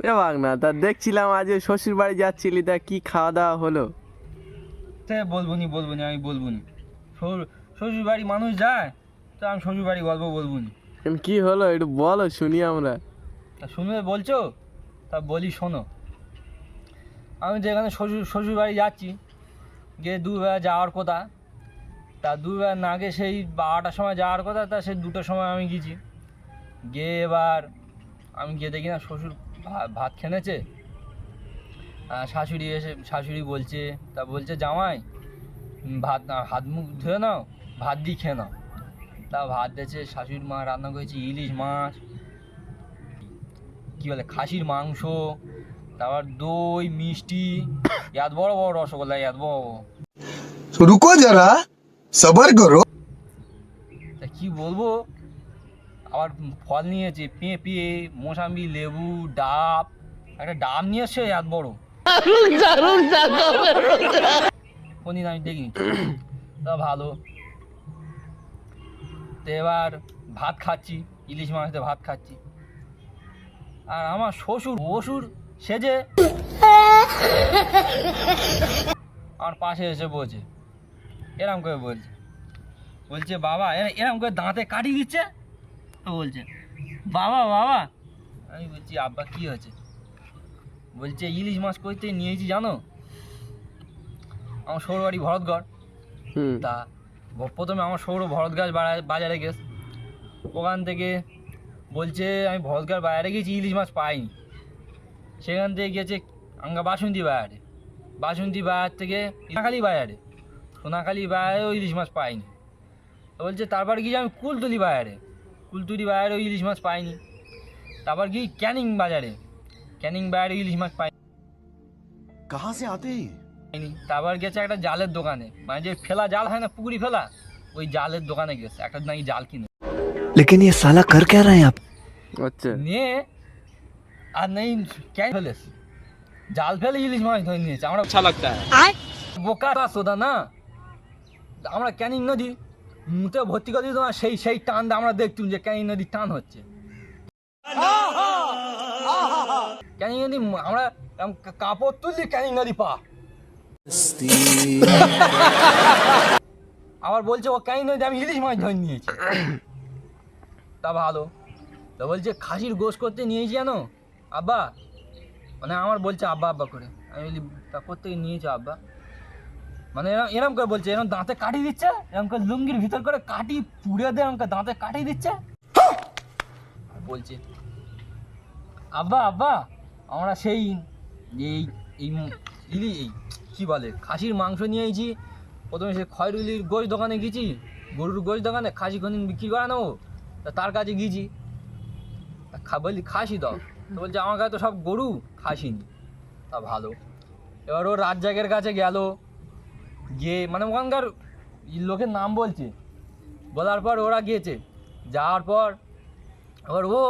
এ না, তা দেখছিলাম আজ শ্বশুর বাড়ি যাচ্ছিলি, তা কি খাওয়া দাওয়া হলো? বলবো নি আমি বলবো নি। শ্বশুর বাড়ি মানুষ যায়, তো আমি শ্বশুর বাড়ি গল্প বলবো নি। কি হলো একটু বলো শুনি আমরা। তা শুনবে বলছো, তা বলি শোনো। আমি যেখানে শ্বশুর বাড়ি যাচ্ছি, গিয়ে দুবেলা যাওয়ার কথা, তা দুবেলা না গিয়ে সেই 12টার সময় যাওয়ার কথা, তা সেই 2টার সময় আমি গেছি। গিয়ে এবার আমি গিয়ে দেখি না শ্বশুর ভাত খেনেছে। শাশুড়ি বলছে, তা বলছে জামাই ভাত না, হাত মুখ ধুয়ে নাও, ভাত দিয়ে খেয়ে নাও। তা ভাত দিয়েছে, শাশুড়ির মা রান্না করেছে ইলিশ মাছ, কী বলে খাসির মাংস, তারপর দই মিষ্টি, এত বড় বড় রসগোল্লা, এত বড়। রুকো যারা, সবার করো। তা কি বলবো, আবার ফল নিয়েছে পেঁপে, মোসাম্বি, লেবু, ডাব, একটা ডাব নিয়ে এসছে এত বড়, কোনদিন আমি দেখিনি। তা ভালো। তো এবার ভাত খাচ্ছি, ইলিশ মাছতে ভাত খাচ্ছি, আর আমার শ্বশুর সেজে আমার পাশে এসে বলছে, এরম করে বলছে বাবা, এরম করে দাঁতে কাটি দিচ্ছে। তো বলছে বাবা বাবা, আমি বলছি আব্বা কি হয়েছে? বলছে ইলিশ মাছ করতে নিয়েছি জানো, আমার সৌর বাড়ি ভরতগড়। তা প্রথমে আমার সৌর ভরতগড় বাজারে গেছে, ওখান থেকে বলছে আমি ভরতগড় বাজারে গেছি, ইলিশ মাছ পাইনি। সেখান থেকে গেছে আঙ্গা বাসন্তী বাজার থেকে সোনাখালি বাজারেও ইলিশ মাছ পাইনি। তো বলছে তারপর গিয়ে আমি কুলতলি বাজারেও ইলিশ মাছ পাইনি। তারপর গিয়ে ক্যানিং বাজারে ইলিশ মাছ পাইনি। কাহা সে আতে? তারপর গেছে একটা জালের দোকানে, মানে যে ফেলা জাল হয় না, পুকুরি ফেলা, ওই জালের দোকানে গেছে একটা নাকি জাল কিনে। लेकिन ये साला कर क्या रहे हैं आप? আচ্ছা, নিয়ে আর নেই ক্যান ফেলেস, জাল ফেলে ইলিশ মাছ ধরে নিয়েছে। আমরা আচ্ছা লাগতা বোকা সোদা না, আমরা ক্যানিং নদী মুতে ভর্তি করে দিতাম, সেই টানটা আমরা দেখতুম যে ক্যানিং নদীর টান হচ্ছে। ক্যানিং নদী আমরা কাপড় তুললি, ক্যানিং নদী পা। আবার বলছে ও ক্যানিং নদী আমি ইলিশ মাছ ধরে নিয়েছি। তা ভালো। তা বলছে খাসির গোশ করতে নিয়েছি জানো আব্বা, মানে আমার বলছে আব্বা আব্বা করে। আমি বলি তা কোত্থেকে নিয়েছো আব্বা? মানে এরম করে বলছে, এরকম দাঁতে কাটি দিচ্ছে, এরকম করে লুঙ্গির ভিতর করে কাটি পুড়ে দিয়ে এরকম করে দাঁতে কাটি দিচ্ছে। বলছে আব্বা আব্বা আমরা সেই এই এই কী বলে খাসির মাংস নিয়ে এসেছি। প্রথমে সে খয়রুলির গোশ দোকানে গেছি, গরুর গোশ দোকানে, খাসি কোনদিন বিক্রি করে নেবো, তা তার কাছে গিয়েছি। বলি খাসি দাও, তো বলছে আমার কাছে তো সব গরু, খাসি নি। তা ভালো। এবার ও রাজ্জাকের কাছে গেল, গিয়ে মানে ওখানকার লোকের নাম বলছে, বলার পর ওরা গিয়েছে, যাওয়ার পর এবার ও